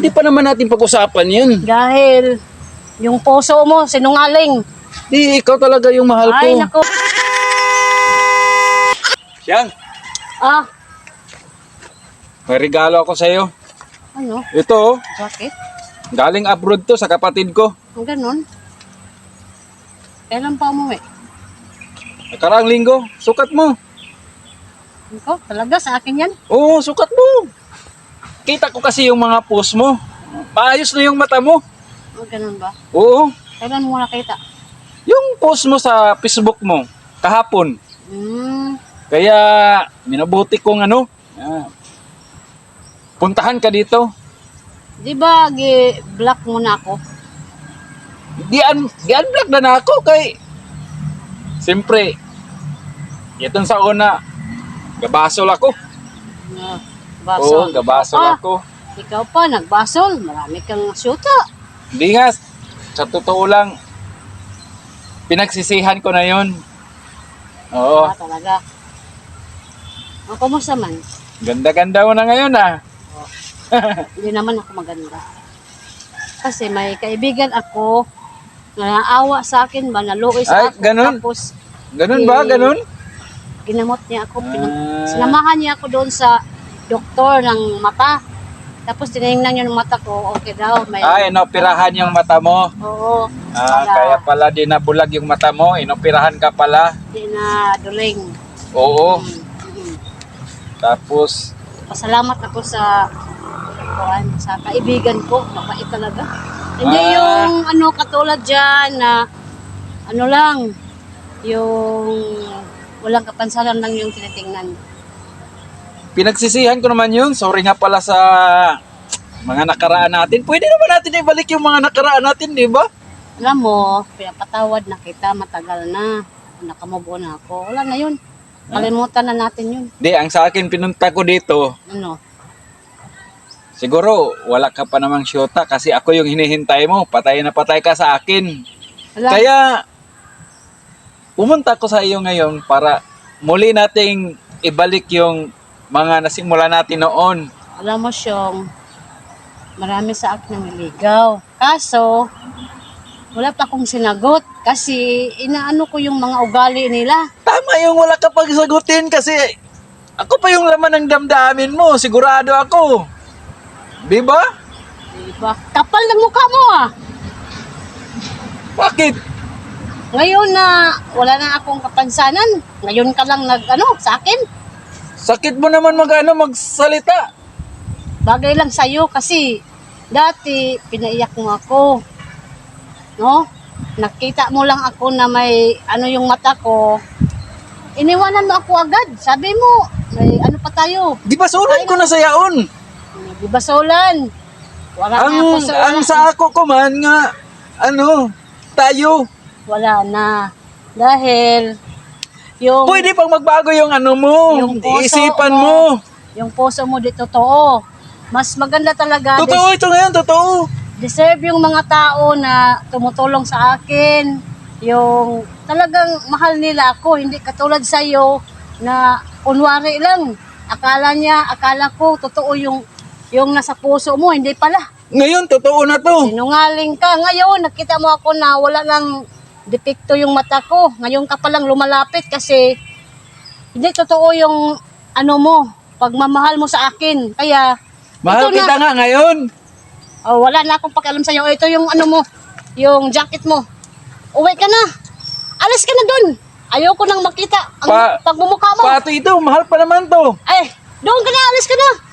Hindi pa naman natin pag-usapan yun. Dahil yung puso mo, sinungaling. Di, ikaw talaga yung mahal ko. Ay, naku. Siyang, Ah, may regalo ako sa'yo. ano? Ito, Bakit? galing abroad to sa kapatid ko. Ang ganun? Kailan pa umuwi? Nakaraang linggo, sukat mo. Ikaw, talaga sa akin yan? Oo, sukat mo. Kita ko kasi yung mga post mo. Maayos na yung mata mo. O, ganun ba? Oo, Kailan mo nakita? yung post mo sa Facebook mo, kahapon. Kaya, minabuti kong puntahan ka dito. Di ba, block mo na ako? Di-unblock na ako kay... Siyempre, itong sa una, gabasol ako. Ah, Oo, basol. gabasol Ah, ako. ikaw pa, nagbasol. Marami kang syuta. Hindi nga, sa totoo lang, pinagsisihan ko na yun. Oo, Ah, talaga. O, kumusta man? ganda-ganda mo na ngayon Hindi naman ako maganda. Kasi may kaibigan ako na naawa sa akin ba, naluoy sa Ay, ako. ganun? Tapos, Ganun ba? Ganun? ginamot niya ako. Ah. Sinamahan niya ako doon sa doktor ng mata. Tapos tinignan niya ng mata ko, okay daw. May, Inoperahan yung mata mo. Oo. Kaya pala di nabulag yung mata mo. Inoperahan ka pala. Di na duling. Oo. Mm. Tapos, Pasalamat ako sa kaibigan ko. Mabait talaga. Hindi yung katulad dyan na lang, yung walang kapansanan lang yung tinitingnan. pinagsisihan ko naman yun. Sorry nga pala sa mga nakaraan natin. Pwede naman natin ibalik yung mga nakaraan natin, di ba? Alam mo, pinapatawad na kita, matagal na. Nakamubo na ako. Wala na yun. Kalimutan na natin yun. Di, ang sa akin pinunta ko dito, Ano? siguro wala ka pa namang syota kasi ako yung hinihintay mo. Patay na patay ka sa akin. Wala. Kaya, pumunta ko sa iyo ngayon para muli nating ibalik yung mga nasimula natin noon. Alam mo, Syong, marami sa akin niligaw. Kaso, wala pa akong sinagot kasi inaano ko yung mga ugali nila. Tama yung wala ka pagsagutin kasi ako pa yung laman ng damdamin mo. Sigurado ako. Di ba? Diba? Kapal ng mukha mo ah. Bakit? Ngayon na wala na akong kapansanan, ngayon ka lang sa akin. Sakit mo naman magsalita. Bagay lang sa'yo kasi dati pinaiyak mo ako. No? Nakita mo lang ako na may yung mata ko. Iniwanan mo ako agad. Sabi mo, may pa tayo. Di ba sulan ko na sa yaon? Di ba solan? Wala na ako Ang sa ako ko man nga, tayo. Wala na. Dahil yung Pwede pang magbago yung mo, Yung puso isipan mo. mo. yung puso mo di totoo. Mas maganda talaga. Totoo ito ngayon, totoo. Deserve yung mga tao na tumutulong sa akin. Yung talagang mahal nila ako. Hindi katulad sa iyo na kunwari lang. Akala ko totoo yung nasa puso mo. Hindi pala. Ngayon, totoo na to. Sinungaling ka. Ngayon, nakita mo ako na wala lang depekto yung mata ko. Ngayon ka palang lumalapit kasi hindi totoo yung mo, pagmamahal mo sa akin. Kaya, Mahal ito kita nga ngayon. wala na akong pakialam sa'yo. Ito yung mo, yung jacket mo. Uwi ka na. Alis ka na dun. Ayoko nang makita ang pagmumukha mo. Pati ito, mahal pa naman to. Ay, doon ka na. Alis ka na.